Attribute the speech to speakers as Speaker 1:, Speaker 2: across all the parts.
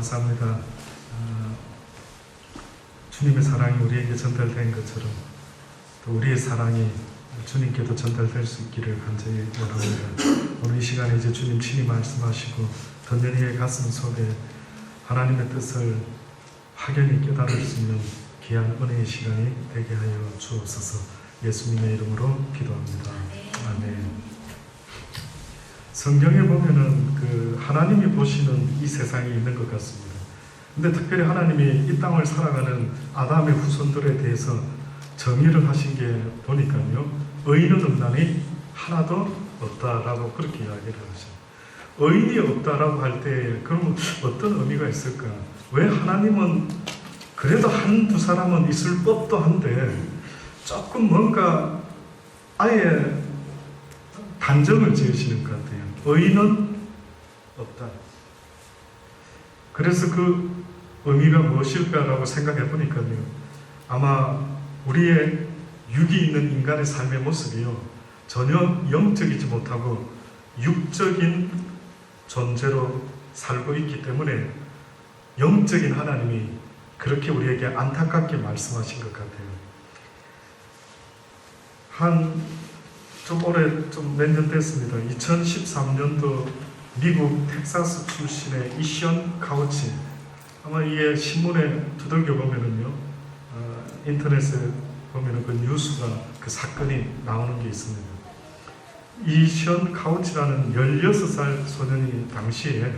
Speaker 1: 감사합니다. 주님의 사랑이 우리에게 전달된 것처럼 또 우리의 사랑이 주님께도 전달될 수 있기를 간절히 원합니다. 오늘 이 시간에 이제 주님 친히 말씀하시고 던전이의 가슴 속에 하나님의 뜻을 확연히 깨달을 수 있는 귀한 은혜의 시간이 되게 하여 주옵소서. 예수님의 이름으로 기도합니다. 아멘. 성경에 보면은 하나님이 보시는 이 세상이 있는 것 같습니다. 근데 특별히 하나님이 이 땅을 살아가는 아담의 후손들에 대해서 정의를 하신 게 보니까요, 의인은 없나니 하나도 없다라고 그렇게 이야기를 하죠. 의인이 없다라고 할 때 그럼 어떤 의미가 있을까? 왜 하나님은 그래도 한두 사람은 있을 법도 한데 조금 뭔가 아예 단정을 지으시는 것 같아요. 의인은 없다. 그래서 그 의미가 무엇일까라고 생각해 보니까요, 아마 우리의 육이 있는 인간의 삶의 모습이요, 전혀 영적이지 못하고 육적인 존재로 살고 있기 때문에 영적인 하나님이 그렇게 우리에게 안타깝게 말씀하신 것 같아요. 몇 년 됐습니다. 2013년도 미국 텍사스 출신의 이션 카우치, 아마 이게 신문에 두들겨 보면은요, 인터넷에 보면은 그 뉴스가 그 사건이 나오는 게 있습니다. 이션 카우치라는 16살 소년이 당시에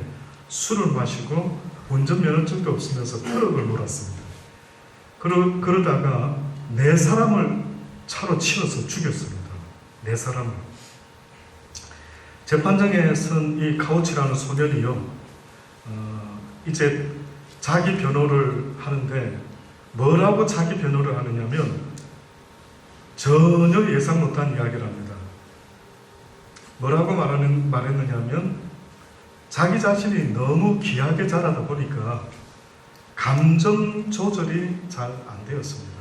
Speaker 1: 술을 마시고 운전면허증도 없으면서 트럭을 몰았습니다. 그러다가 4사람을 차로 치어서 죽였습니다. 4사람을. 재판장에 선 이 카우치라는 소년이요, 이제 자기 변호를 하는데 뭐라고 자기 변호를 하느냐면 전혀 예상 못한 이야기를 합니다. 뭐라고 말했느냐면 자기 자신이 너무 귀하게 자라다 보니까 감정 조절이 잘 안 되었습니다.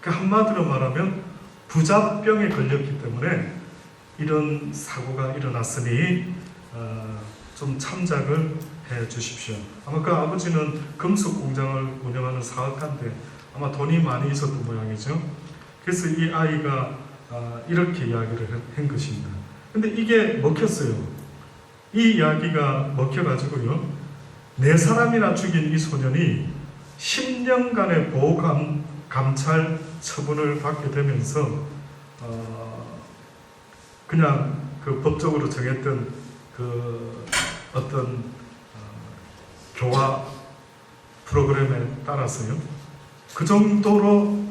Speaker 1: 그 한마디로 말하면 부자병에 걸렸기 때문에 이런 사고가 일어났으니 좀 참작을 해 주십시오. 아마 그 아버지는 금속 공장을 운영하는 사업가인데 아마 돈이 많이 있었던 모양이죠. 그래서 이 아이가 이렇게 이야기를 한 것입니다. 근데 이게 먹혔어요. 이 이야기가 먹혀가지고요, 4사람이나 죽인 이 소년이 10년간의 보호감찰 처분을 받게 되면서 그냥 그 법적으로 정했던 그 어떤 교화 프로그램에 따라서요, 그 정도로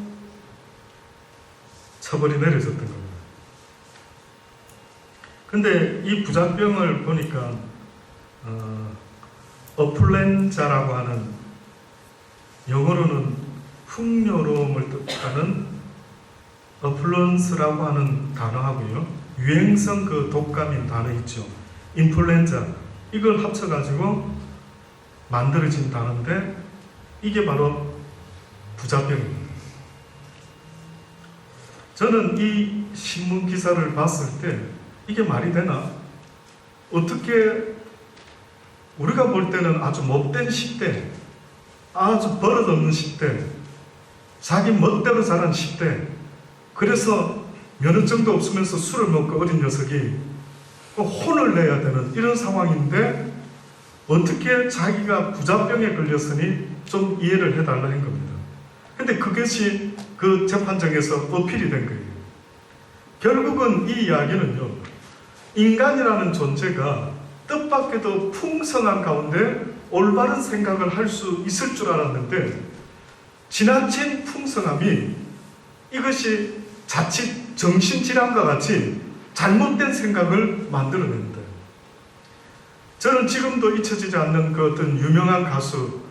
Speaker 1: 처벌이 내려졌던 겁니다. 근데 이 부자병을 보니까 어플렌자라고 하는, 영어로는 풍요로움을 뜻하는 어플런스라고 하는 단어하고요, 유행성 그 독감인 단어 있죠, 인플루엔자, 이걸 합쳐가지고 만들어진 단어인데 이게 바로 부자병입니다. 저는 이 신문 기사를 봤을 때 이게 말이 되나? 어떻게 우리가 볼 때는 아주 못된 10대, 아주 버릇없는 10대, 자기 멋대로 자란 10대, 그래서 면허증도 없으면서 술을 먹고 어린 녀석이 혼을 내야 되는 이런 상황인데 어떻게 자기가 부자병에 걸렸으니 좀 이해를 해달라 한 겁니다. 근데 그것이 그 재판정에서 어필이 된 거예요. 결국은 이 이야기는요, 인간이라는 존재가 뜻밖에도 풍성한 가운데 올바른 생각을 할 수 있을 줄 알았는데 지나친 풍성함이 이것이 자칫 정신질환과 같이 잘못된 생각을 만들어냅니다. 저는 지금도 잊혀지지 않는 그 어떤 유명한 가수,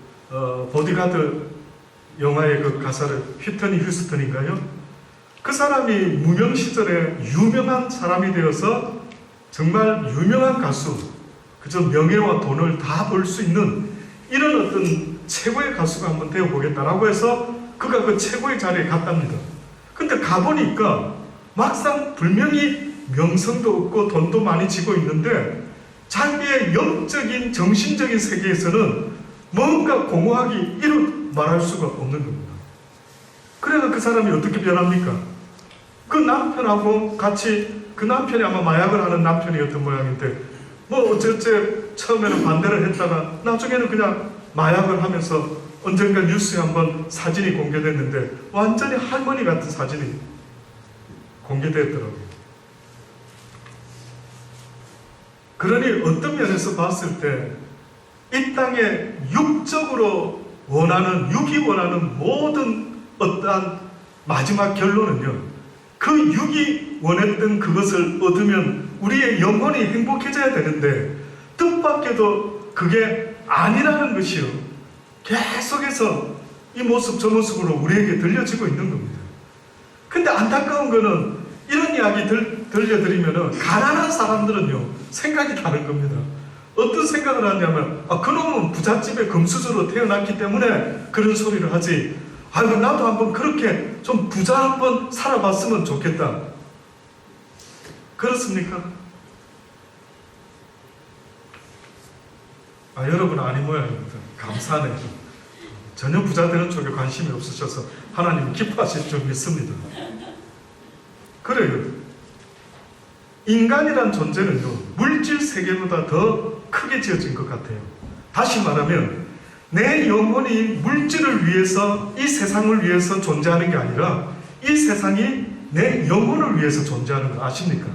Speaker 1: 보디가드 영화의 그 가사를, 휘트니 휴스턴인가요? 그 사람이 무명 시절에 유명한 사람이 되어서 정말 유명한 가수, 그저 명예와 돈을 다 벌 수 있는 이런 어떤 최고의 가수가 한번 되어보겠다라고 해서 그가 그 최고의 자리에 갔답니다. 근데 가보니까 막상 분명히 명성도 없고 돈도 많이 지고 있는데 자기의 영적인 정신적인 세계에서는 뭔가 공허하기 이루 말할 수가 없는 겁니다. 그래서 그 사람이 어떻게 변합니까? 그 남편하고 같이, 그 남편이 아마 마약을 하는 남편이었던 모양인데 뭐 어쨌든 처음에는 반대를 했다가 나중에는 그냥 마약을 하면서 언젠가 뉴스에 한번 사진이 공개됐는데 완전히 할머니 같은 사진이 공개됐더라고요. 그러니 어떤 면에서 봤을 때 이 땅에 육적으로 원하는, 육이 원하는 모든 어떠한 마지막 결론은요, 그 육이 원했던 그것을 얻으면 우리의 영혼이 행복해져야 되는데 뜻밖에도 그게 아니라는 것이요, 계속해서 이 모습 저 모습으로 우리에게 들려지고 있는 겁니다. 근데 안타까운 거는 이런 이야기 들려드리면은 가난한 사람들은요 생각이 다른 겁니다. 어떤 생각을 하냐면, 그놈은 부잣집에 금수저로 태어났기 때문에 그런 소리를 하지, 아이고 나도 한번 그렇게 좀 부자 한번 살아봤으면 좋겠다. 그렇습니까? 여러분 아닌 모양입니다. 감사하네요. 전혀 부자 되는 쪽에 관심이 없으셔서 하나님이 기뻐하실 줄 믿습니다. 그래요. 인간이란 존재는요, 물질 세계보다 더 크게 지어진 것 같아요. 다시 말하면 내 영혼이 물질을 위해서, 이 세상을 위해서 존재하는 게 아니라 이 세상이 내 영혼을 위해서 존재하는 거 아십니까?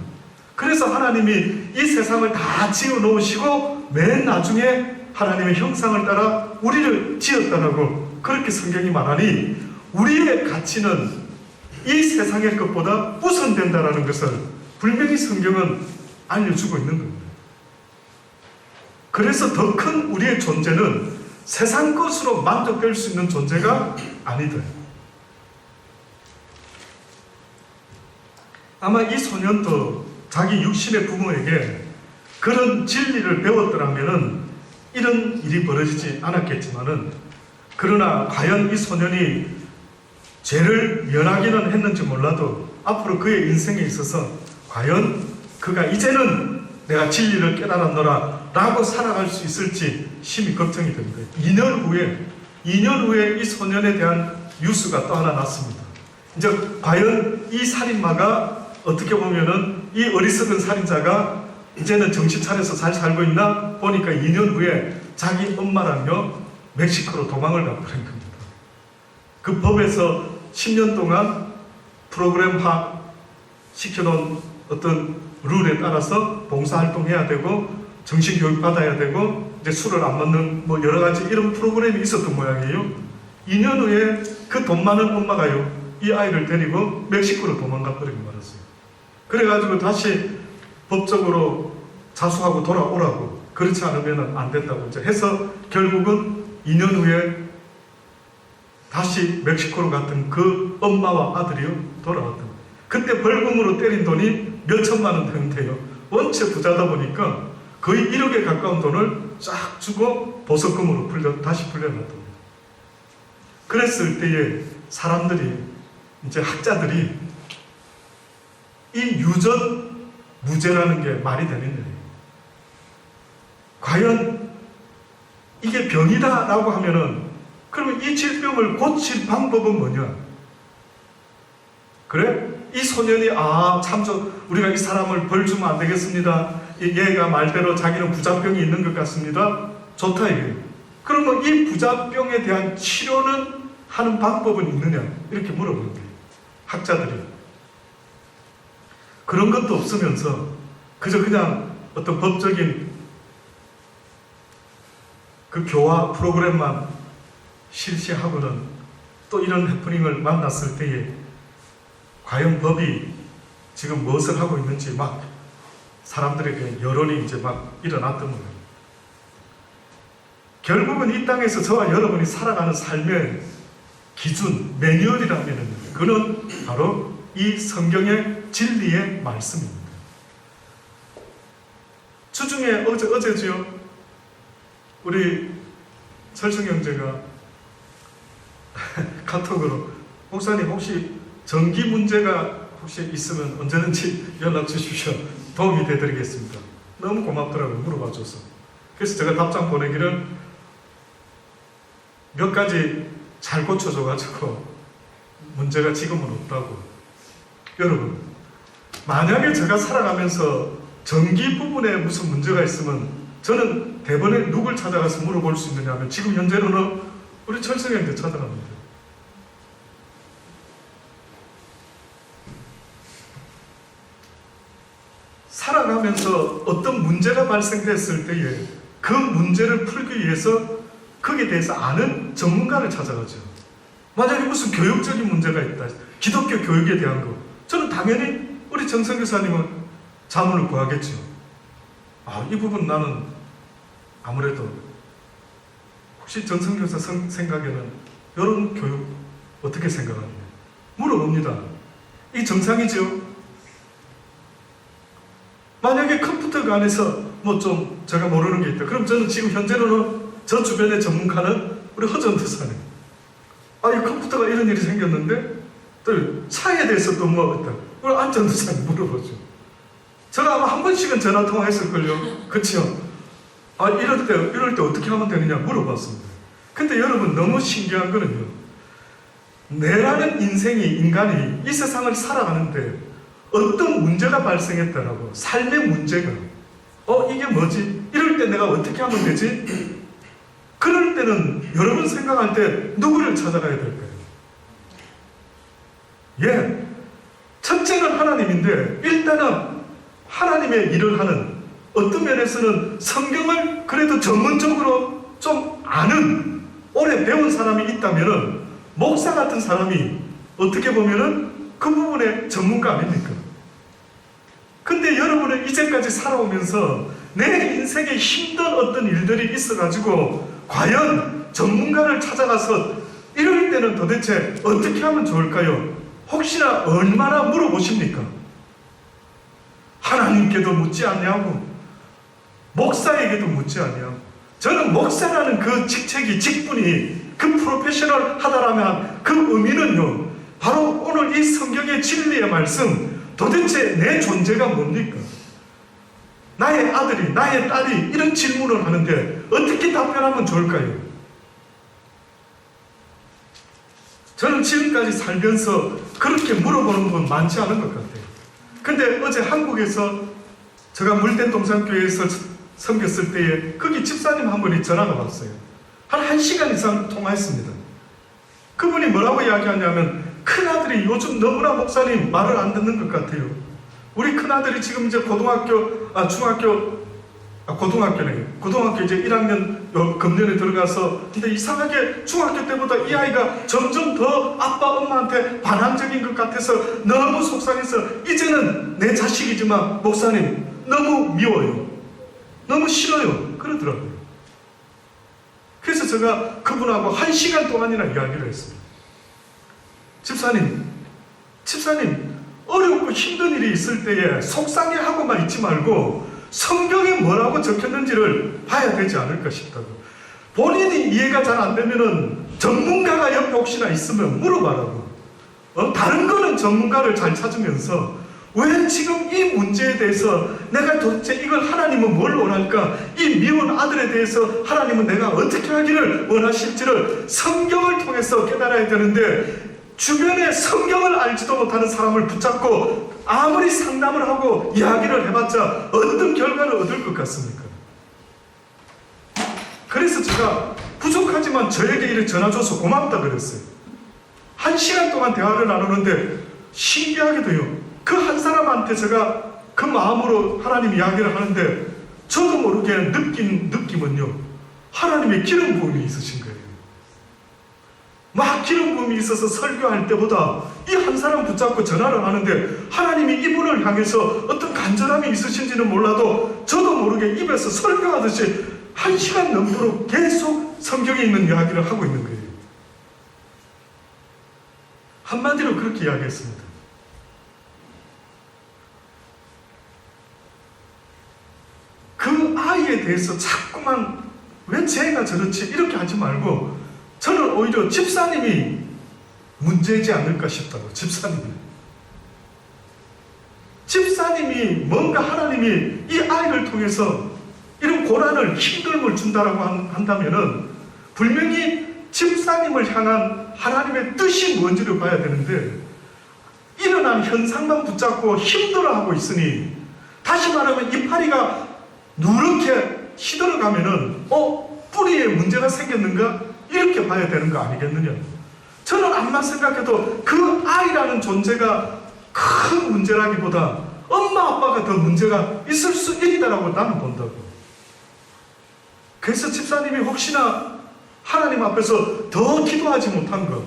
Speaker 1: 그래서 하나님이 이 세상을 다 지어 놓으시고 맨 나중에 하나님의 형상을 따라 우리를 지었다라고 그렇게 성경이 말하니 우리의 가치는 이 세상의 것보다 우선된다라는 것을 분명히 성경은 알려주고 있는 겁니다. 그래서 더 큰 우리의 존재는 세상 것으로 만족될 수 있는 존재가 아니다. 아마 이 소년도 자기 육신의 부모에게 그런 진리를 배웠더라면은 이런 일이 벌어지지 않았겠지만은, 그러나 과연 이 소년이 죄를 면하기는 했는지 몰라도 앞으로 그의 인생에 있어서 과연 그가 이제는 내가 진리를 깨달았노라 라고 살아갈 수 있을지 심히 걱정이 됩니다. 2년 후에 이 소년에 대한 뉴스가 또 하나 났습니다. 이제 과연 이 살인마가 어떻게 보면은 이 어리석은 살인자가 이제는 정신 차려서 잘 살고 있나 보니까 2년 후에 자기 엄마랑요 멕시코로 도망을 가버린 겁니다. 그 법에서 10년 동안 프로그램화 시켜놓은 어떤 룰에 따라서 봉사활동해야 되고 정신교육 받아야 되고 이제 술을 안 먹는 뭐 여러 가지 이런 프로그램이 있었던 모양이에요. 2년 후에 그 돈 많은 엄마가요 이 아이를 데리고 멕시코로 도망가 버리고 말았어요. 그래가지고 다시 법적으로 자수하고 돌아오라고, 그렇지 않으면 안 된다고 이제 해서 결국은 2년 후에 다시 멕시코로 갔던 그 엄마와 아들이요 돌아왔던 거예요. 그때 벌금으로 때린 돈이 몇 천만 원 되는데요, 원체 부자다 보니까 거의 1억에 가까운 돈을 쫙 주고 보석금으로 다시 풀려났던 거예요. 그랬을 때에 사람들이, 이제 학자들이 이 유전 무죄라는 게 말이 되느냐, 과연 이게 병이다 라고 하면은 그러면 이 질병을 고칠 방법은 뭐냐? 그래? 이 소년이 우리가 이 사람을 벌 주면 안 되겠습니다. 얘가 말대로 자기는 부자병이 있는 것 같습니다. 좋다 이게. 그러면 이 부자병에 대한 치료는 하는 방법은 있느냐? 이렇게 물어보는 거예요. 학자들이. 그런 것도 없으면서 그저 그냥 어떤 법적인 그 교화 프로그램만 실시하고는 또 이런 해프닝을 만났을 때에 과연 법이 지금 무엇을 하고 있는지 막 사람들에게 여론이 이제 막 일어났던 거예요. 결국은 이 땅에서 저와 여러분이 살아가는 삶의 기준, 매뉴얼이라면 그는 바로 이 성경의 진리의 말씀입니다. 주중에 어제죠. 우리 철승 형제가 카톡으로 목사님 혹시 전기 문제가 혹시 있으면 언제든지 연락 주십시오. 도움이 되드리겠습니다. 너무 고맙더라고요. 물어봐 줘서. 그래서 제가 답장 보내기를 몇 가지 잘 고쳐줘가지고 문제가 지금은 없다고. 여러분, 만약에 제가 살아가면서 전기 부분에 무슨 문제가 있으면 저는 대번에 누굴 찾아가서 물어볼 수 있느냐 하면 지금 현재로는 우리 철성형한테 찾아갑니다. 살아가면서 어떤 문제가 발생됐을 때에 그 문제를 풀기 위해서 거기에 대해서 아는 전문가를 찾아가죠. 만약에 무슨 교육적인 문제가 있다, 기독교 교육에 대한 거, 저는 당연히 우리 정선 교사님은 자문을 구하겠죠. 이 부분 나는 아무래도 혹시 정선 교사 생각에는 이런 교육 어떻게 생각하냐 물어봅니다. 이 정상이죠. 만약에 컴퓨터가 안에서 뭐 좀 제가 모르는 게 있다. 그럼 저는 지금 현재로는 저 주변의 전문가는 우리 허전 도사님. 이 컴퓨터가 이런 일이 생겼는데 또 차에 대해서 또 뭐 있다. 우리 안전 도사님 물어보죠. 제가 아마 한 번씩은 전화 통화했을걸요. 그렇죠? 이럴 때 어떻게 하면 되느냐 물어봤습니다. 근데 여러분 너무 신기한 거는요. 내라는 인간이 이 세상을 살아가는데 어떤 문제가 발생했다라고 삶의 문제가 이게 뭐지? 이럴 때 내가 어떻게 하면 되지? 그럴 때는 여러분 생각할 때 누구를 찾아가야 될까요? 첫째는 하나님인데 일단은 하나님의 일을 하는 어떤 면에서는 성경을 그래도 전문적으로 좀 아는 오래 배운 사람이 있다면은 목사 같은 사람이 어떻게 보면은 그 부분의 전문가 아닙니까? 근데 여러분은 이제까지 살아오면서 내 인생에 힘든 어떤 일들이 있어가지고 과연 전문가를 찾아가서 이럴 때는 도대체 어떻게 하면 좋을까요? 혹시나 얼마나 물어보십니까? 하나님께도 묻지 않냐고, 목사에게도 묻지 않냐고. 저는 목사라는 그 직분이 그 프로페셔널 하다라면 그 의미는요, 바로 오늘 이 성경의 진리의 말씀, 도대체 내 존재가 뭡니까? 나의 아들이, 나의 딸이 이런 질문을 하는데 어떻게 답변하면 좋을까요? 저는 지금까지 살면서 그렇게 물어보는 분 많지 않은 것 같아요. 근데 어제 한국에서 제가 물대동산교회에서 섬겼을 때에 거기 집사님 한 분이 전화가 왔어요. 한 1시간 이상 통화했습니다. 그분이 뭐라고 이야기하냐면 큰아들이 요즘 너무나 목사님 말을 안 듣는 것 같아요. 우리 큰아들이 지금 이제 고등학교 이제 1학년 금년에 들어가서 근데 이상하게 중학교 때보다 이 아이가 점점 더 아빠 엄마한테 반항적인 것 같아서 너무 속상해서 이제는 내 자식이지만 목사님 너무 미워요. 너무 싫어요. 그러더라고요. 그래서 제가 그분하고 1시간 동안이나 이야기를 했습니다. 집사님 어렵고 힘든 일이 있을 때에 속상해하고만 있지 말고 성경에 뭐라고 적혔는지를 봐야 되지 않을까 싶다고. 본인이 이해가 잘 안 되면은 전문가가 옆에 혹시나 있으면 물어봐라고. 다른 거는 전문가를 잘 찾으면서 왜 지금 이 문제에 대해서 내가 도대체 이걸 하나님은 뭘 원할까? 이 미운 아들에 대해서 하나님은 내가 어떻게 하기를 원하실지를 성경을 통해서 깨달아야 되는데 주변에 성경을 알지도 못하는 사람을 붙잡고 아무리 상담을 하고 이야기를 해봤자 어떤 결과를 얻을 것 같습니까? 그래서 제가 부족하지만 저에게 이렇게 전화 줘서 고맙다 그랬어요. 1시간 동안 대화를 나누는데 신기하게도요, 그 한 사람한테 제가 그 마음으로 하나님 이야기를 하는데 저도 모르게 느낀 느낌은요, 하나님의 기름 부음이 있으신 거예요. 막 기름 부음이 있어서 설교할 때보다 이 한 사람 붙잡고 전화를 하는데 하나님이 이분을 향해서 어떤 간절함이 있으신지는 몰라도 저도 모르게 입에서 설교하듯이 1시간 넘도록 계속 성경에 있는 이야기를 하고 있는 거예요. 한마디로 그렇게 이야기했습니다. 그 아이에 대해서 자꾸만 왜 쟤가 저렇지 이렇게 하지 말고 저는 오히려 집사님이 문제이지 않을까 싶다고. 집사님이 뭔가 하나님이 이 아이를 통해서 이런 고난을 힘듦을 준다라고 한다면은 분명히 집사님을 향한 하나님의 뜻이 뭔지를 봐야 되는데 일어난 현상만 붙잡고 힘들어하고 있으니, 다시 말하면 이파리가 누렇게 시들어가면은 뿌리에 문제가 생겼는가? 이렇게 봐야 되는 거 아니겠느냐? 저는 암만 생각해도 그 아이라는 존재가 큰 문제라기보다 엄마 아빠가 더 문제가 있을 수 있다라고 나는 본다고. 그래서 집사님이 혹시나 하나님 앞에서 더 기도하지 못한 것,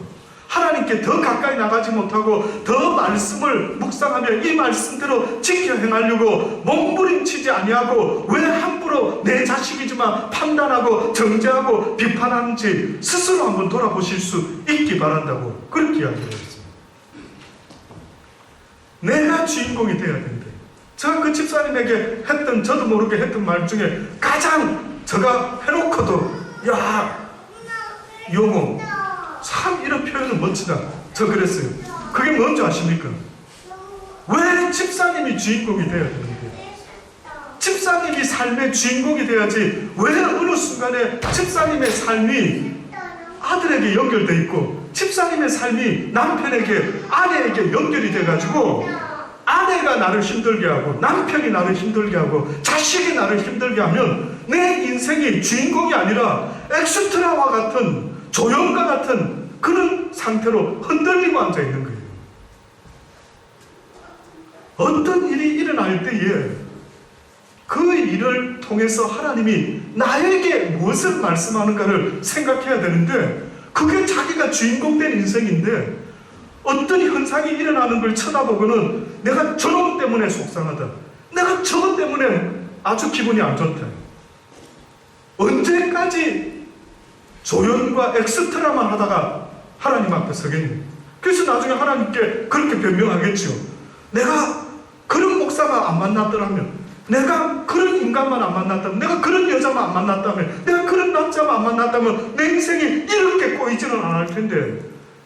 Speaker 1: 하나님께 더 가까이 나가지 못하고 더 말씀을 묵상하며 이 말씀대로 지켜 행하려고 몸부림치지 아니하고 왜 함부로 내 자식이지만 판단하고 정죄하고 비판하는지 스스로 한번 돌아보실 수 있기 바란다고 그렇게 이야기를 했습니다. 내가 주인공이 되어야 된대. 제가 그 집사님에게 했던, 저도 모르게 했던 말 중에 가장 제가 해놓고도 야 요모 참 이런 표현은 멋지다, 저 그랬어요. 그게 뭔지 아십니까? 왜 집사님이 주인공이 되어야 되는데, 집사님이 삶의 주인공이 돼야지 왜 어느 순간에 집사님의 삶이 아들에게 연결되어 있고 집사님의 삶이 남편에게, 아내에게 연결이 돼가지고 아내가 나를 힘들게 하고 남편이 나를 힘들게 하고 자식이 나를 힘들게 하면 내 인생이 주인공이 아니라 엑스트라와 같은, 조연과 같은 그런 상태로 흔들리고 앉아있는 거예요. 어떤 일이 일어날 때에 그 일을 통해서 하나님이 나에게 무엇을 말씀하는가를 생각해야 되는데, 그게 자기가 주인공 된 인생인데 어떤 현상이 일어나는 걸 쳐다보고는 내가 저놈 때문에 속상하다, 내가 저것 때문에 아주 기분이 안 좋다. 언제까지 조연과 엑스트라만 하다가 하나님 앞에 서겠니? 그래서 나중에 하나님께 그렇게 변명하겠죠. 내가 그런 목사가 안 만났더라면, 내가 그런 인간만 안 만났다면, 내가 그런 여자만 안 만났다면, 내가 그런 남자만 안 만났다면 내 인생이 이렇게 꼬이지는 않을 텐데,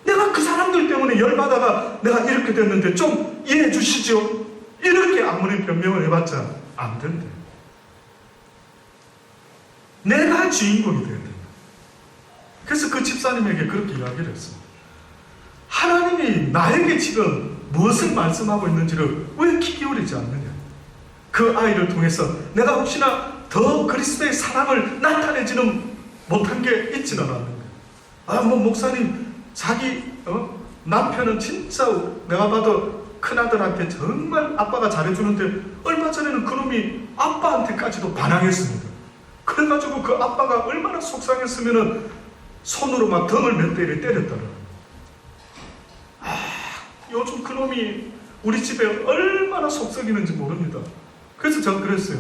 Speaker 1: 내가 그 사람들 때문에 열받아가 내가 이렇게 됐는데 좀 이해해 주시죠. 이렇게 아무리 변명을 해봤자 안 된대. 내가 주인공이 돼야 된다. 그래서 그 집사님에게 그렇게 이야기를 했습니다. 하나님이 나에게 지금 무엇을 말씀하고 있는지를 왜 귀 기울이지 않느냐? 그 아이를 통해서 내가 혹시나 더 그리스도의 사랑을 나타내지는 못한 게 있지는 않는가? 목사님, 자기 남편은 진짜 내가 봐도 큰아들한테 정말 아빠가 잘해주는데 얼마 전에는 그놈이 아빠한테까지도 반항했습니다. 그래가지고 그 아빠가 얼마나 속상했으면은 손으로 막 등을 몇 대를 때렸더라. 요즘 그놈이 우리 집에 얼마나 속썩이는지 모릅니다. 그래서 저는 그랬어요.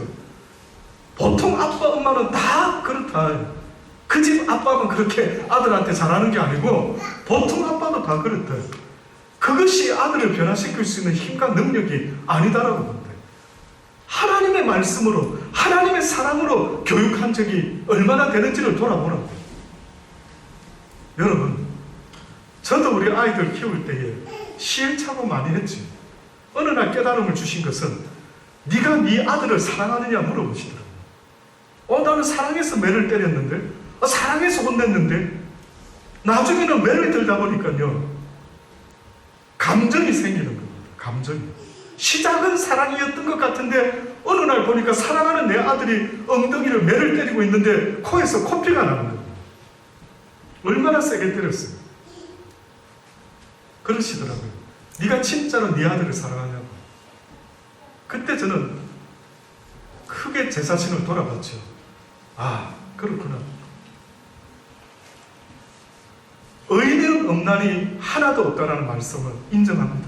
Speaker 1: 보통 아빠 엄마는 다 그렇다. 그 집 아빠만 그렇게 아들한테 잘하는 게 아니고 보통 아빠도 다 그렇다. 그것이 아들을 변화시킬 수 있는 힘과 능력이 아니다라고 본다. 하나님의 말씀으로, 하나님의 사랑으로 교육한 적이 얼마나 되는지를 돌아보라고. 여러분, 저도 우리 아이들 키울 때에 시행착오 많이 했지. 어느 날 깨달음을 주신 것은 네가 네 아들을 사랑하느냐 물어보시더라고요. 나는 사랑해서 매를 때렸는데, 사랑해서 혼냈는데, 나중에는 매를 들다 보니까요 감정이 생기는 겁니다. 감정이. 시작은 사랑이었던 것 같은데 어느 날 보니까 사랑하는 내 아들이 엉덩이를 매를 때리고 있는데 코에서 코피가 나는 거예요. 얼마나 세게 때렸어요. 그러시더라고요. 네가 진짜로 네 아들을 사랑하냐고. 그때 저는 크게 제 자신을 돌아봤죠. 그렇구나. 의인은 없나니 하나도 없다라는 말씀을 인정합니다.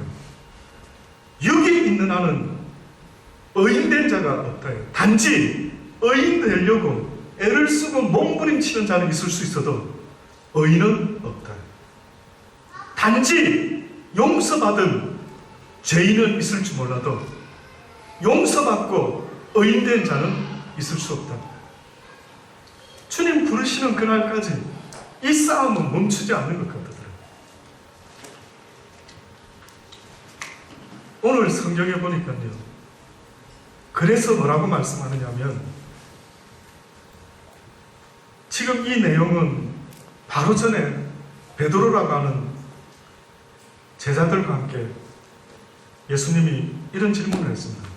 Speaker 1: 여기 있는 한은 의인된 자가 없다. 단지 의인 되려고 애를 쓰고 몸부림치는 자는 있을 수 있어도 의인은 없다. 단지 용서받은 죄인은 있을지 몰라도 용서받고 의인된 자는 있을 수 없다. 주님 부르시는 그날까지 이 싸움은 멈추지 않는 것 같더라고요. 오늘 성경에 보니까요, 그래서 뭐라고 말씀하느냐면, 지금 이 내용은 바로 전에 베드로라고 하는 제자들과 함께 예수님이 이런 질문을 했습니다.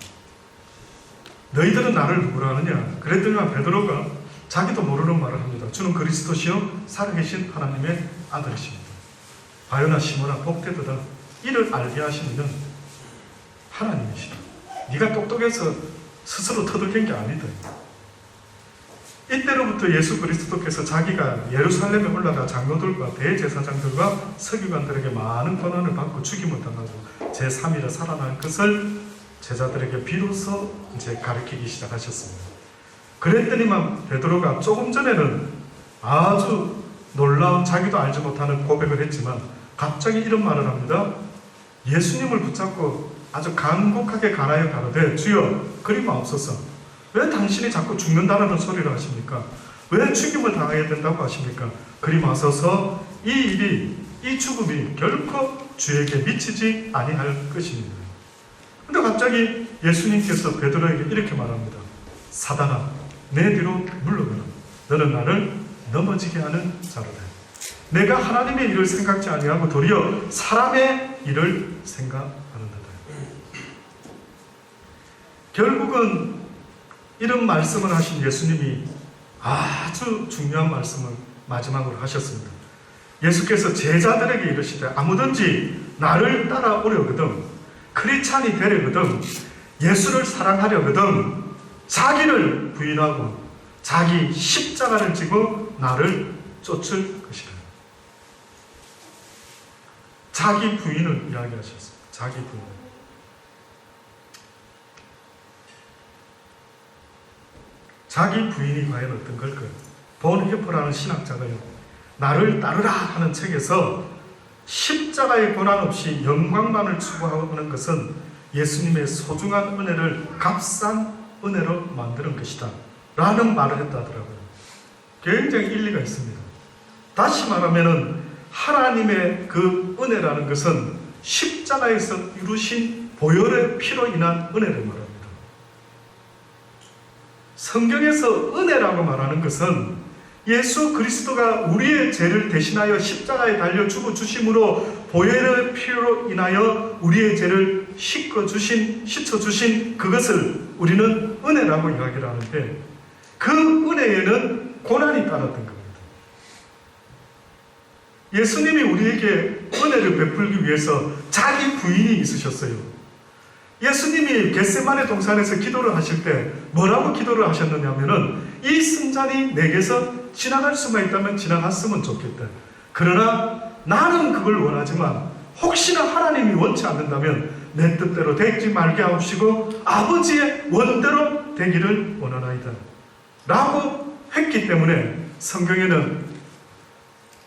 Speaker 1: 너희들은 나를 누구라 하느냐? 그랬더니만 베드로가 자기도 모르는 말을 합니다. 주는 그리스도시요 살아계신 하나님의 아들이십니다. 바요나 시몬아 복되도다. 이를 알게 하신 이는 하나님이시다. 네가 똑똑해서 스스로 터득한 게 아니다. 이때로부터 예수 그리스도께서 자기가 예루살렘에 올라가 장로들과 대제사장들과 서기관들에게 많은 고난을 받고 죽임을 당하고 제3일에 살아날 것을 제자들에게 비로소 이제 가르치기 시작하셨습니다. 그랬더니만 베드로가 조금 전에는 아주 놀라운 자기도 알지 못하는 고백을 했지만 갑자기 이런 말을 합니다. 예수님을 붙잡고 아주 간곡하게 간하여 가로되 주여 그리 마옵소서. 왜 당신이 자꾸 죽는다는 소리를 하십니까? 왜 죽임을 당해야 된다고 하십니까? 그리 마소서 이 일이 이 죽음이 결코 주에게 미치지 아니할 것입니다. 근데 갑자기 예수님께서 베드로에게 이렇게 말합니다. 사단아 내 뒤로 물러가라. 너는 나를 넘어지게 하는 자로다. 내가 하나님의 일을 생각지 아니하고 도리어 사람의 일을 생각하는도다. 결국은 이런 말씀을 하신 예수님이 아주 중요한 말씀을 마지막으로 하셨습니다. 예수께서 제자들에게 이르시되 아무든지 나를 따라오려거든 크리스찬이 되려거든 예수를 사랑하려거든 자기를 부인하고 자기 십자가를 지고 나를 쫓을 것이다. 자기 부인을 이야기하셨습니다. 자기 부인. 자기 부인이 과연 어떤 걸까요? 본헤퍼라는 신학자가요, 나를 따르라 하는 책에서 십자가의 고난 없이 영광만을 추구하는 것은 예수님의 소중한 은혜를 값싼 은혜로 만드는 것이다 라는 말을 했다더라고요. 굉장히 일리가 있습니다. 다시 말하면 하나님의 그 은혜라는 것은 십자가에서 이루신 보혈의 피로 인한 은혜를 말합니다. 성경에서 은혜라고 말하는 것은 예수 그리스도가 우리의 죄를 대신하여 십자가에 달려 죽어 주심으로 보혈의 피로 인하여 우리의 죄를 씻어 주신 그것을 우리는 은혜라고 이야기를 하는데 그 은혜에는 고난이 따랐던 겁니다. 예수님이 우리에게 은혜를 베풀기 위해서 자기 부인이 있으셨어요. 예수님이 겟세마네 동산에서 기도를 하실 때 뭐라고 기도를 하셨느냐면은 이 승잔이 내게서 지나갈 수만 있다면 지나갔으면 좋겠다. 그러나 나는 그걸 원하지만 혹시나 하나님이 원치 않는다면 내 뜻대로 되지 말게 하옵시고 아버지의 원대로 되기를 원하나이다 라고 했기 때문에 성경에는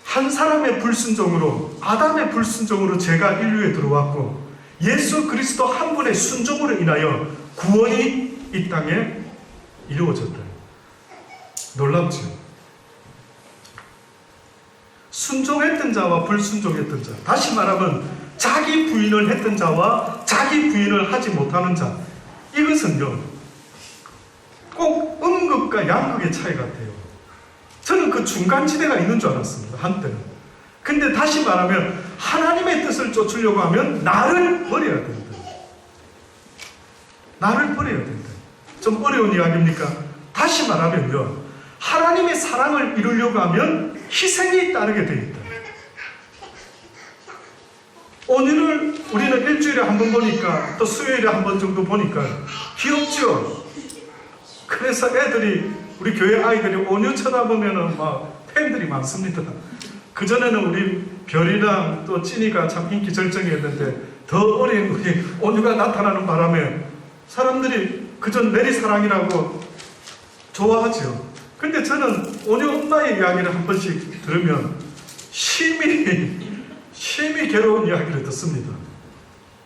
Speaker 1: 한 사람의 불순종으로 아담의 불순종으로 죄가 인류에 들어왔고 예수 그리스도 한 분의 순종으로 인하여 구원이 이 땅에 이루어졌다. 놀랍죠? 순종했던 자와 불순종했던 자, 다시 말하면 자기 부인을 했던 자와 자기 부인을 하지 못하는 자, 이것은요 꼭 음극과 양극의 차이 같아요. 저는 그 중간지대가 있는 줄 알았습니다, 한때는. 근데 다시 말하면 하나님의 뜻을 쫓으려고 하면 나를 버려야 된다. 나를 버려야 된다. 좀 어려운 이야기입니까? 다시 말하면요, 하나님의 사랑을 이루려고 하면 희생이 따르게 되어 있다. 오늘을 우리는 일주일에 한 번 보니까 또 수요일에 한 번 정도 보니까 귀엽죠? 그래서 애들이, 우리 교회 아이들이 온유 쳐다보면은 막 팬들이 많습니다. 그전에는 우리 별이랑 또 찐이가 참 인기 절정이었는데 더 어린 우리 온유가 나타나는 바람에 사람들이 그저 내리사랑이라고 좋아하죠. 근데 저는 온유 엄마의 이야기를 한 번씩 들으면 심히 괴로운 이야기를 듣습니다.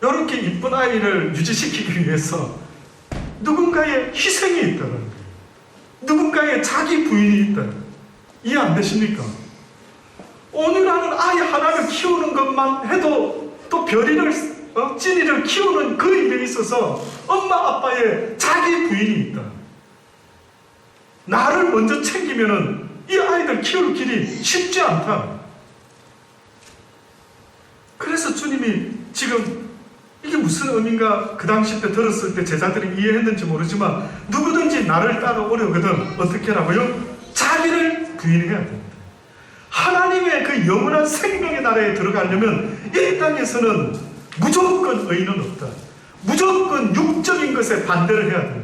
Speaker 1: 이렇게 이쁜 아이를 유지시키기 위해서 누군가의 희생이 있다는 거예요. 누군가의 자기 부인이 있다. 이해 안 되십니까? 온유라는 아이 하나를 키우는 것만 해도 또 별이를, 찐이를 키우는 그 일에 있어서 엄마 아빠의 자기 부인이 있다. 나를 먼저 챙기면은 이 아이들 키울 길이 쉽지 않다. 그래서 주님이 지금 이게 무슨 의미인가 그 당시 때 들었을 때 제자들이 이해했는지 모르지만 누구든지 나를 따라오려거든 어떻게 하라고요? 자기를 부인해야 됩니다. 하나님의 그 영원한 생명의 나라에 들어가려면 이 땅에서는 무조건 의는 없다. 무조건 육적인 것에 반대를 해야 된다.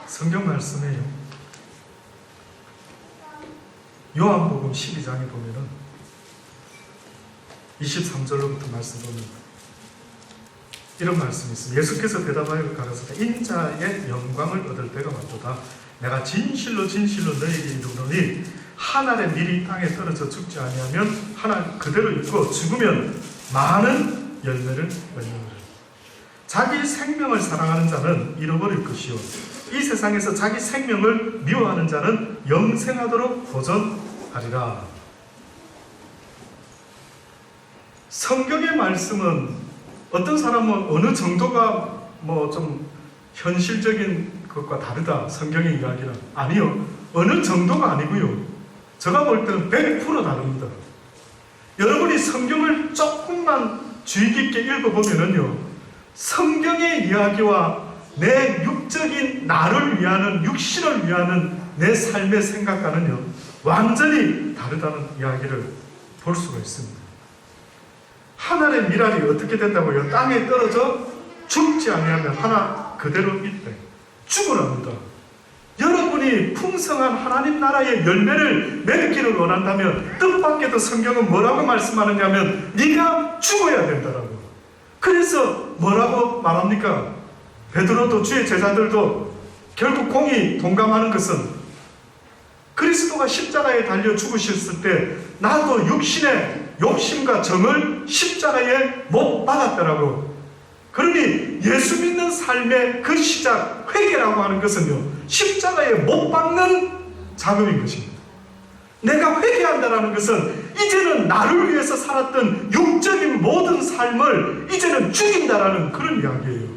Speaker 1: 성경 말씀에요. 요한복음 12장에 보면은 23절로부터 말씀 보면 이런 말씀이 있습니다. 예수께서 대답하여 가라사대 인자의 영광을 얻을 때가 왔도다. 내가 진실로 진실로 너희에게 이르노니 한 알의 밀이 땅에 떨어져 죽지 아니하면 하나 그대로 있고 죽으면 많은 열매를 얻느니라. 자기 생명을 사랑하는 자는 잃어버릴 것이요 이 세상에서 자기 생명을 미워하는 자는 영생하도록 보존하리라. 성경의 말씀은 어떤 사람은 어느 정도가 뭐 좀 현실적인 것과 다르다. 성경의 이야기는 아니요. 어느 정도가 아니고요. 제가 볼 때는 100% 다릅니다. 여러분이 성경을 조금만 주의 깊게 읽어보면은요. 성경의 이야기와 내 육적인 나를 위하는 육신을 위하는 내 삶의 생각과는요. 완전히 다르다는 이야기를 볼 수가 있습니다. 하늘의 미랄이 어떻게 된다고요? 땅에 떨어져 죽지 아니하면 하나 그대로 있대. 죽으랍니다. 여러분이 풍성한 하나님 나라의 열매를 맺기를 원한다면 뜻밖에도 성경은 뭐라고 말씀하느냐면 네가 죽어야 된다라고. 그래서 뭐라고 말합니까? 베드로도 주의 제자들도 결국 공이 동감하는 것은 그리스도가 십자가에 달려 죽으셨을 때 나도 육신의 욕심과 정을 십자가에 못 박았더라고. 그러니 예수 믿는 삶의 그 시작, 회개라고 하는 것은요, 십자가에 못 박는 작업인 것입니다. 내가 회개한다라는 것은 이제는 나를 위해서 살았던 육적인 모든 삶을 이제는 죽인다라는 그런 이야기예요.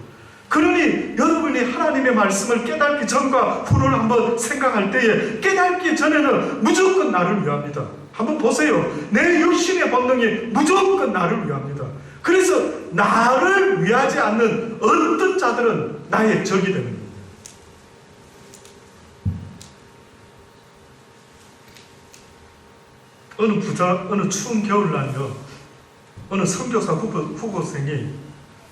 Speaker 1: 그러니 여러분이 하나님의 말씀을 깨닫기 전과 후를 한번 생각할 때에 깨닫기 전에는 무조건 나를 위합니다. 한번 보세요. 내 육신의 본능이 무조건 나를 위합니다. 그래서 나를 위하지 않는 어떤 자들은 나의 적이 되는 겁니다. 어느 추운 겨울날요, 어느 선교사 후보생이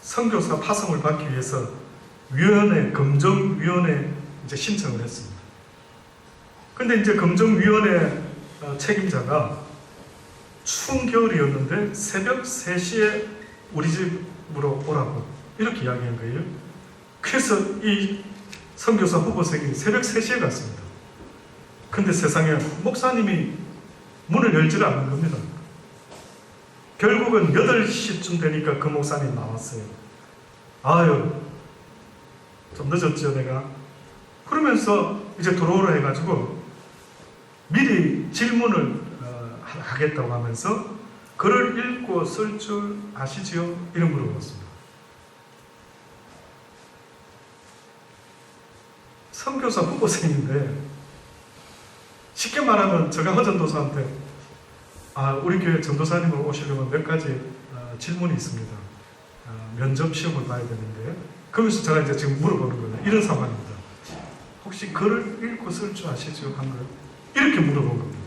Speaker 1: 선교사 파송을 받기 위해서 검정위원회 신청을 했습니다. 근데 이제 검정위원회 책임자가 추운 겨울이었는데 새벽 3시에 우리 집으로 오라고 이렇게 이야기한 거예요. 그래서 이 선교사 후보생이 새벽 3시에 갔습니다. 근데 세상에 목사님이 문을 열지를 않는 겁니다. 결국은 8시쯤 되니까 그 목사님 나왔어요. 아유, 좀 늦었죠 내가. 그러면서 이제 들어오라 해가지고 미리 질문을 하겠다고 하면서 글을 읽고 쓸 줄 아시지요? 이런 물어봤습니다. 선교사 후보생인데 쉽게 말하면 제가 허전도사한테 우리 교회 전도사님을 오시려면 몇 가지 질문이 있습니다. 면접 시험을 봐야 되는데 그러면서 제가 이제 지금 물어보는 거예요. 이런 상황입니다. 혹시 글을 읽고 쓸 줄 아시죠? 한 거예요. 이렇게 물어본 겁니다.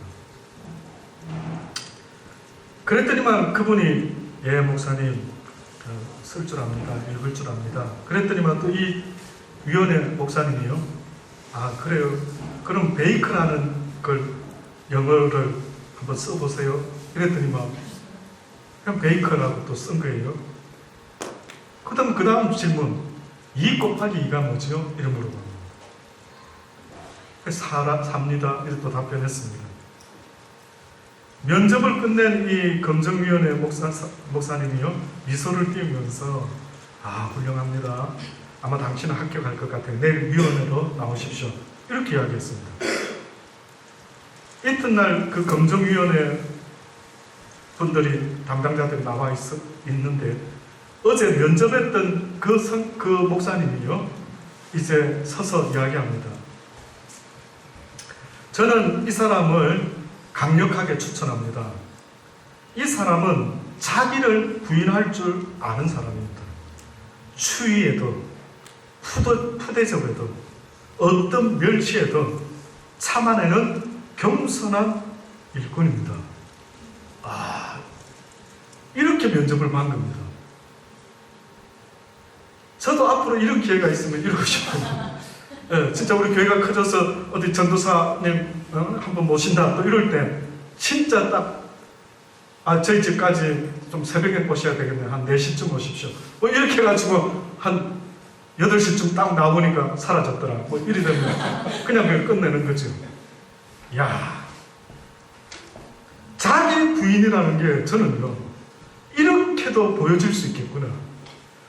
Speaker 1: 그랬더니만 그분이 예 목사님 쓸 줄 압니다. 읽을 줄 압니다. 그랬더니만 또 이 위원회 목사님이요. 그래요. 그럼 베이컨하는 걸 영어를 한번 써보세요. 이랬더니만 그냥 베이컨하고 또 쓴 거예요. 그 다음 질문 2 곱하기 2가 뭐죠? 이런 물어봅니다. 삽니다. 이렇게 또 답변했습니다. 면접을 끝낸 이 검정위원회 목사님이요 미소를 띄우면서 훌륭합니다. 아마 당신은 합격할 것 같아요. 내일 위원회로 나오십시오. 이렇게 이야기했습니다. 이튿날 그 검정위원회 분들이 담당자들이 나와 있는데 어제 면접했던 그 목사님이요, 이제 서서 이야기합니다. 저는 이 사람을 강력하게 추천합니다. 이 사람은 자기를 부인할 줄 아는 사람입니다. 추위에도 푸대접에도 어떤 멸시에도 참아내는 겸손한 일꾼입니다. 이렇게 면접을 본 겁니다. 저도 앞으로 이런 기회가 있으면 이러고 싶어요. 예, 진짜 우리 교회가 커져서 어디 전도사님 한번 모신다 또 이럴 때 진짜 딱 저희 집까지 좀 새벽에 오셔야 되겠네. 한 4시쯤 오십시오. 뭐 이렇게 해가지고 한 8시쯤 딱 나오니까 사라졌더라. 뭐 이리 되면 그냥 그걸 끝내는 거죠. 야, 자기 부인이라는 게 저는요, 이렇게도 보여질 수 있겠구나.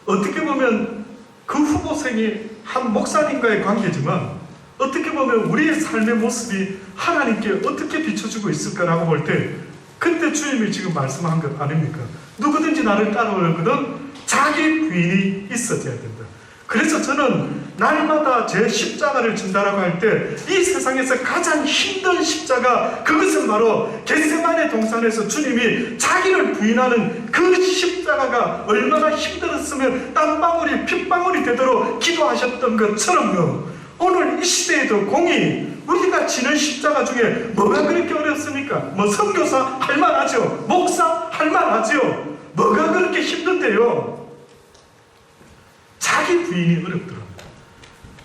Speaker 1: 어떻게 보면 그 후보생이 한 목사님과의 관계지만 어떻게 보면 우리의 삶의 모습이 하나님께 어떻게 비춰주고 있을까라고 볼 때 그때 주님이 지금 말씀한 것 아닙니까? 누구든지 나를 따라오려거든 자기 부인이 있어져야 된다. 그래서 저는 날마다 제 십자가를 진다라고 할 때 이 세상에서 가장 힘든 십자가, 그것은 바로 겟세마네 동산에서 주님이 자기를 부인하는 그 십자가가 얼마나 힘들었으면 땀방울이 핏방울이 되도록 기도하셨던 것처럼요, 오늘 이 시대에도 공이 우리가 지는 십자가 중에 뭐가 그렇게 어렵습니까? 뭐 선교사 할만하죠, 목사 할만하죠. 뭐가 그렇게 힘든데요? 자기 부인이 어렵더라고요.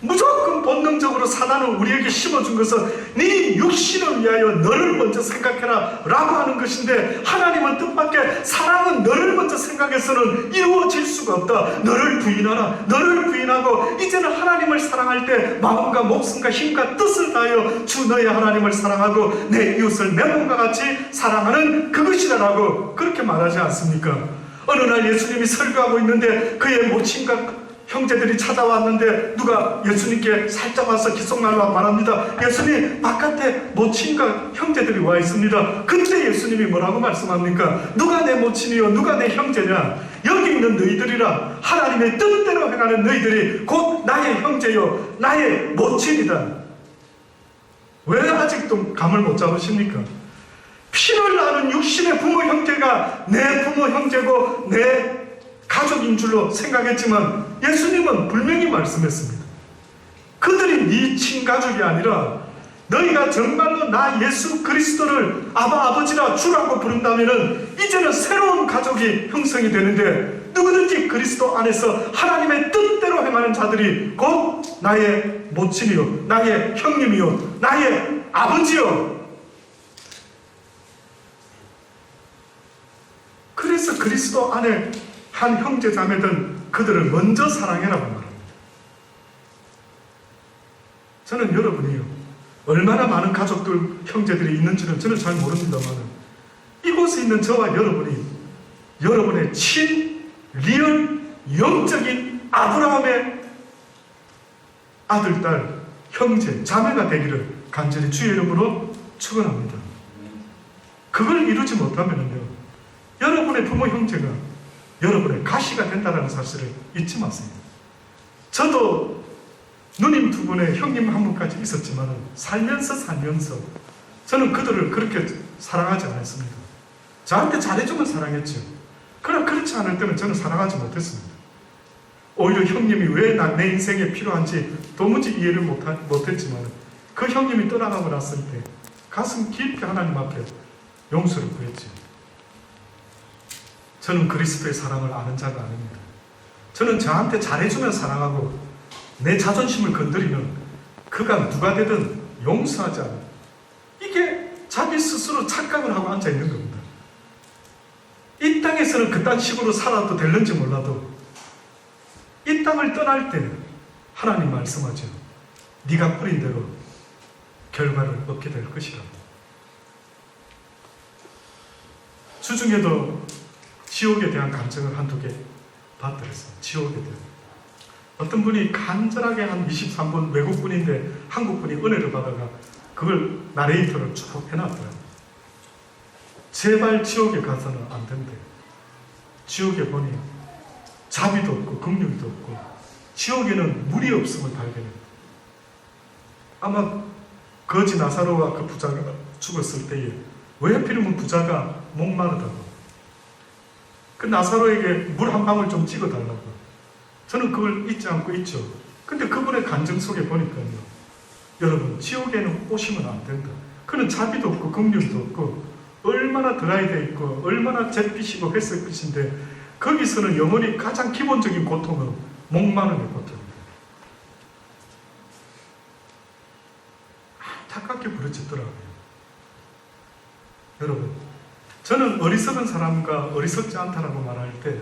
Speaker 1: 무조건 본능적으로 사단은 우리에게 심어준 것은 네 육신을 위하여 너를 먼저 생각해라 라고 하는 것인데, 하나님은 뜻밖의 사랑은 너를 먼저 생각해서는 이루어질 수가 없다. 너를 부인하라. 너를 부인하고 이제는 하나님을 사랑할 때 마음과 목숨과 힘과 뜻을 다하여 주 너의 하나님을 사랑하고 내 이웃을 내 몸과 같이 사랑하는 그것이다 라고 그렇게 말하지 않습니까? 어느 날 예수님이 설교하고 있는데 그의 모친과 형제들이 찾아왔는데 누가 예수님께 살짝 와서 귓속말로 말합니다. 예수님, 바깥에 모친과 형제들이 와 있습니다. 그때 예수님이 뭐라고 말씀합니까? 누가 내 모친이요 누가 내 형제냐? 여기 있는 너희들이라. 하나님의 뜻대로 행하는 너희들이 곧 나의 형제요 나의 모친이다. 왜 아직도 감을 못 잡으십니까? 피를 나는 육신의 부모 형제가 내 부모 형제고 내 가족인 줄로 생각했지만 예수님은 분명히 말씀했습니다. 그들이 네 친가족이 아니라 너희가 정말로 나 예수 그리스도를 아버지라 주라고 부른다면 이제는 새로운 가족이 형성이 되는데, 누구든지 그리스도 안에서 하나님의 뜻대로 행하는 자들이 곧 나의 모친이요 나의 형님이요 나의 아버지요. 그래서 그리스도 안에 한 형제 자매든 그들을 먼저 사랑해라고 말합니다. 저는 여러분이요, 얼마나 많은 가족들, 형제들이 있는지는 저는 잘 모릅니다만 이곳에 있는 저와 여러분이 여러분의 리얼 영적인 아브라함의 아들, 딸, 형제, 자매가 되기를 간절히 주의 이름으로 축원합니다. 그걸 이루지 못하면요, 여러분의 부모 형제가 여러분의 가시가 된다는 사실을 잊지 마세요. 저도 누님 2분에 형님 1분까지 있었지만 살면서 저는 그들을 그렇게 사랑하지 않았습니다. 저한테 잘해주면 사랑했죠. 그러나 그렇지 않을 때는 저는 사랑하지 못했습니다. 오히려 형님이 왜 내 인생에 필요한지 도무지 이해를 못했지만 그 형님이 떠나가고 났을 때 가슴 깊이 하나님 앞에 용서를 구했죠. 저는 그리스도의 사랑을 아는 자가 아닙니다. 저는 저한테 잘해주면 사랑하고 내 자존심을 건드리면 그가 누가 되든 용서하지 않아요. 이게 자기 스스로 착각을 하고 앉아있는 겁니다. 이 땅에서는 그딴 식으로 살아도 될는지 몰라도 이 땅을 떠날 때 하나님 말씀하죠. 네가 뿌린 대로 결과를 얻게 될 것이라고. 주중에도 지옥에 대한 감정을 1-2개 받들었어요. 지옥에 대한. 어떤 분이 간절하게 한 23분 외국분인데 한국분이 은혜를 받아가 그걸 나레이터를 쭉 해놨더라고요. 제발 지옥에 가서는 안 된대. 지옥에 보니 자비도 없고 긍휼도 없고 지옥에는 물이 없음을 발견해요. 아마 거지 나사로와 그 부자가 죽었을 때에 왜 하필이면 부자가 목마르다고 그 나사로에게 물 한 방울 좀 찍어달라고. 저는 그걸 잊지 않고 있죠. 근데 그분의 간증 속에 보니까요, 여러분, 지옥에는 오시면 안 된다. 그는 자비도 없고 긍휼도 없고 얼마나 드라이돼 있고 얼마나 잿빛이고 했을 것인데 거기서는 영원히 가장 기본적인 고통은 목마름의 고통입니다. 안타깝게 부르짖더라고요. 여러분, 저는 어리석은 사람과 어리석지 않다라고 말할 때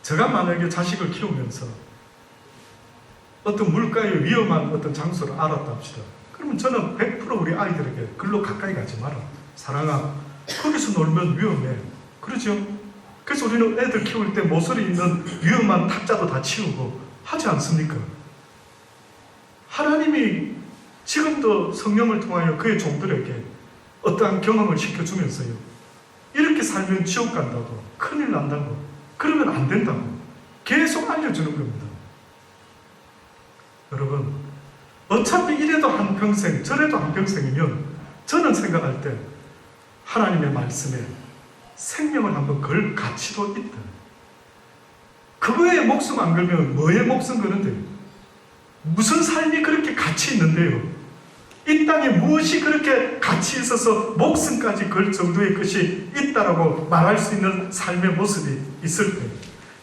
Speaker 1: 제가 만약에 자식을 키우면서 어떤 물가의 위험한 어떤 장소를 알았다 합시다. 그러면 저는 100% 우리 아이들에게 글로 가까이 가지 마라. 사랑아, 거기서 놀면 위험해. 그러죠? 그래서 우리는 애들 키울 때 모서리 있는 위험한 탁자도 다 치우고 하지 않습니까? 하나님이 지금도 성령을 통하여 그의 종들에게 어떠한 경험을 시켜주면서요, 이렇게 살면 지옥 간다고, 큰일 난다고, 그러면 안 된다고 계속 알려주는 겁니다. 여러분, 어차피 이래도 한평생 저래도 한평생이면 저는 생각할 때 하나님의 말씀에 생명을 한번 걸 가치도 있다. 그거에 목숨 안 걸면 뭐에 목숨 거는데, 무슨 삶이 그렇게 가치 있는데요, 이 땅에 무엇이 그렇게 가치 있어서 목숨까지 걸 정도의 것이 있다라고 말할 수 있는 삶의 모습이 있을 때,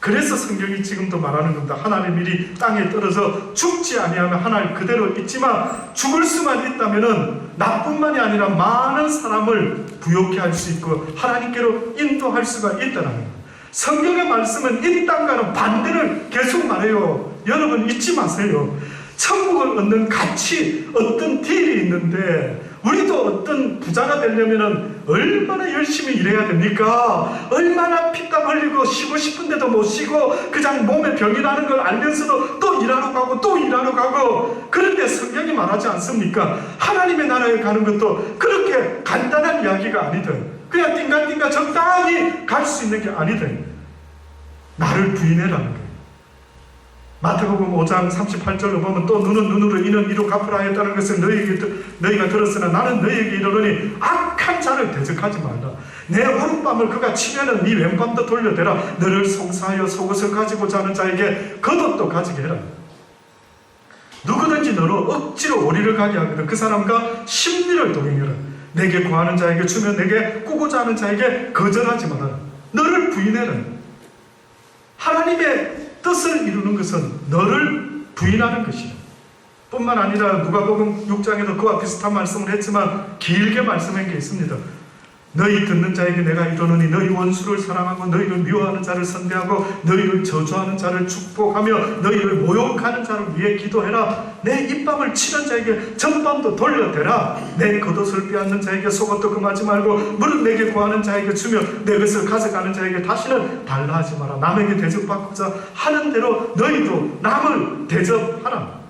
Speaker 1: 그래서 성경이 지금도 말하는 겁니다. 하나님의 일이 땅에 떨어져 죽지 아니하면 하나님 그대로 있지만 죽을 수만 있다면은 나뿐만이 아니라 많은 사람을 부욕케 할 수 있고 하나님께로 인도할 수가 있다는 거예요. 성경의 말씀은 이 땅과는 반대를 계속 말해요. 여러분 잊지 마세요. 천국을 얻는 가치, 어떤 딜이 있는데 우리도 어떤 부자가 되려면 얼마나 열심히 일해야 됩니까? 얼마나 피땀 흘리고 쉬고 싶은데도 못 쉬고 그냥 몸에 병이 나는 걸 알면서도 또 일하러 가고 또 일하러 가고. 그런데 성경이 말하지 않습니까? 하나님의 나라에 가는 것도 그렇게 간단한 이야기가 아니든 그냥 띵가띵가 적당히 갈 수 있는 게 아니든 나를 부인해라는 거예요. 마태복음 5장 38절로 보면 또 눈은 눈으로 이는 이로 갚으라 했다는 것을 너희가 들었으나 나는 너희에게 이르노니 악한 자를 대적하지 말라. 내 오른밤을 그가 치면은 네 왼밤도 돌려대라. 너를 송사하여 속옷을 가지고 자는 자에게 겉옷도 가지게 해라. 누구든지 너로 억지로 오리를 가게 하거든 그 사람과 심리를 동행해라. 내게 구하는 자에게 주며 내게 꾸고자 하는 자에게 거절하지 마라. 너를 부인해라. 하나님의 뜻을 이루는 것은 너를 부인하는 것이다. 뿐만 아니라 누가복음 6장에도 그와 비슷한 말씀을 했지만 길게 말씀한 게 있습니다. 너희 듣는 자에게 내가 이르노니 너희 원수를 사랑하고 너희를 미워하는 자를 선대하고 너희를 저주하는 자를 축복하며 너희를 모욕하는 자를 위해 기도해라. 내 입밤을 치는 자에게 전밤도 돌려대라. 내 겉옷을 빼앗는 자에게 속옷도 금하지 말고 무릇 내게 구하는 자에게 주며 내 것을 가져가는 자에게 다시는 달라 하지 마라. 남에게 대접받고자 하는 대로 너희도 남을 대접하라.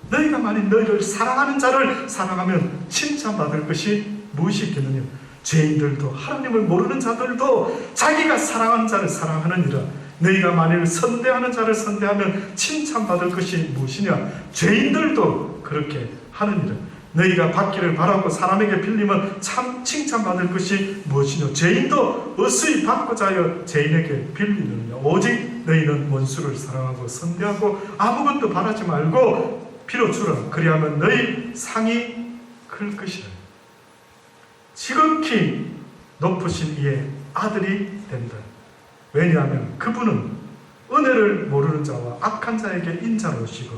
Speaker 1: 너희가 만일 너희를 사랑하는 자를 사랑하면 칭찬받을 것이 무엇이 있겠느냐. 죄인들도 하나님을 모르는 자들도 자기가 사랑하는 자를 사랑하느니라. 너희가 만일 선대하는 자를 선대하면 칭찬받을 것이 무엇이냐. 죄인들도 그렇게 하느니라. 너희가 받기를 바라고 사람에게 빌리면 참 칭찬받을 것이 무엇이냐. 죄인도 어수히 받고자 하여 죄인에게 빌리느냐. 오직 너희는 원수를 사랑하고 선대하고 아무것도 바라지 말고 빌어주라. 그리하면 너희 상이 클 것이라. 지극히 높으신 이의 아들이 된다. 왜냐하면 그분은 은혜를 모르는 자와 악한 자에게 인자로 오시고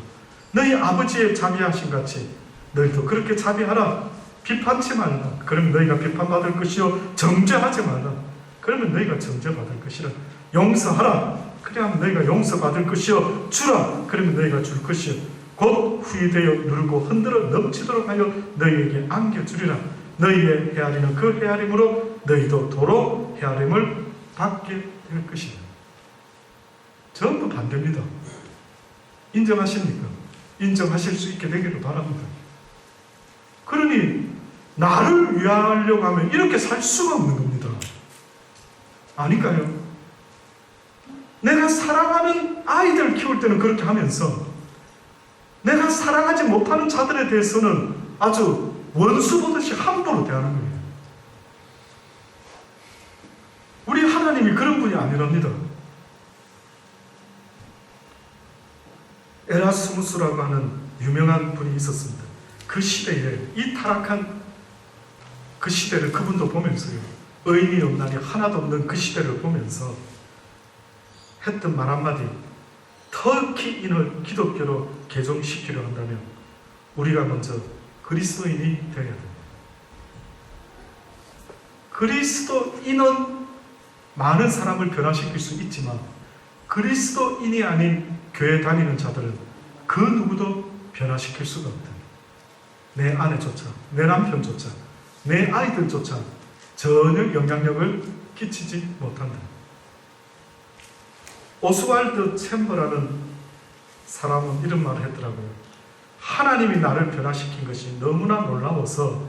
Speaker 1: 너희 아버지의 자비하신 같이 너희도 그렇게 자비하라. 비판치 말라. 그러면 너희가 비판받을 것이요 정죄하지 말라. 그러면 너희가 정죄받을 것이라. 용서하라. 그래야면 너희가 용서받을 것이요 주라. 그러면 너희가 줄 것이요 곧 후이되어 누르고 흔들어 넘치도록 하여 너희에게 안겨주리라. 너희의 헤아리는 그 헤아림으로 너희도 도로 헤아림을 받게 될 것이다. 전부 반대입니다. 인정하십니까? 인정하실 수 있게 되기를 바랍니다. 그러니 나를 위하려고 하면 이렇게 살 수가 없는 겁니다. 아닌가요? 내가 사랑하는 아이들 키울 때는 그렇게 하면서 내가 사랑하지 못하는 자들에 대해서는 아주 원수 보듯이 함부로 대하는 거예요. 우리 하나님이 그런 분이 아니랍니다. 에라스무스라고 하는 유명한 분이 있었습니다. 그 시대에, 이 타락한 그 시대를 그분도 보면서요, 의인이 없나니 하나도 없는 그 시대를 보면서 했던 말 한마디, 터키 인을 기독교로 개종시키려 한다면 우리가 먼저 그리스도인이 되어야 됩니다. 그리스도인은 많은 사람을 변화시킬 수 있지만 그리스도인이 아닌 교회 다니는 자들은 그 누구도 변화시킬 수가 없다. 내 아내조차, 내 남편조차, 내 아이들조차 전혀 영향력을 끼치지 못한다. 오스왈드 챔버라는 사람은 이런 말을 했더라고요. 하나님이 나를 변화시킨 것이 너무나 놀라워서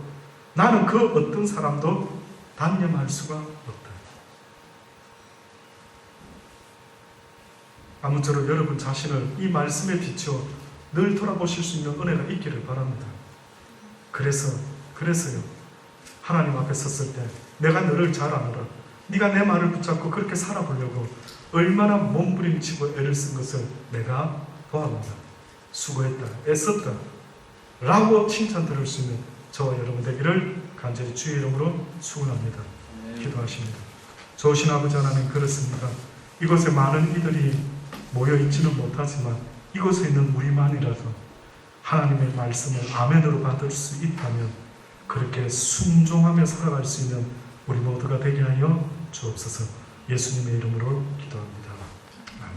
Speaker 1: 나는 그 어떤 사람도 단념할 수가 없다. 아무쪼록 여러분 자신을 이 말씀에 비추어 늘 돌아보실 수 있는 은혜가 있기를 바랍니다. 그래서요, 하나님 앞에 섰을 때 내가 너를 잘 아노라, 네가 내 말을 붙잡고 그렇게 살아보려고 얼마나 몸부림치고 애를 쓴 것을 내가 보았노라. 수고했다, 애썼다 라고 칭찬 들을 수 있는 저와 여러분 되기를 간절히 주의 이름으로 축원합니다. 기도하십니다. 좋으신 아버지 하나님, 그렇습니다. 이곳에 많은 이들이 모여있지는 못하지만 이곳에 있는 우리만이라도 하나님의 말씀을 아멘으로 받을 수 있다면 그렇게 순종하며 살아갈 수 있는 우리 모두가 되게 하여 주옵소서. 예수님의 이름으로